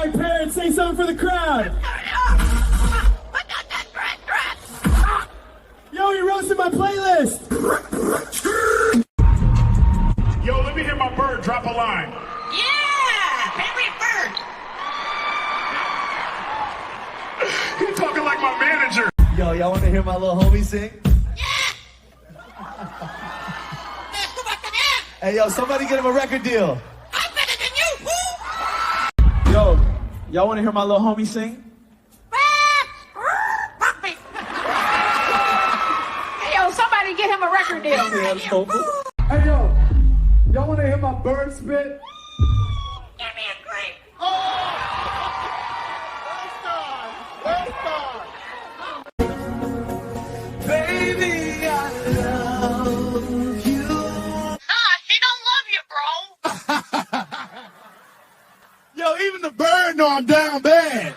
right, Parrot, say something for the crowd. Yo, you roasted my playlist. Yo, let me hear my bird drop a line. Yeah, Parrot Bird. He talking like my manager. Yo, y'all want to hear my little homie sing? Hey, yo, somebody get him a record deal. I'm better than you, fool. Yo, y'all want to hear my little homie sing? Hey, yo, somebody get him a record deal. Hey, yo, y'all want to hear my bird spit? Give me a drink. Baby, I love you. She don't love you, bro. Yo, even the bird know I'm down bad.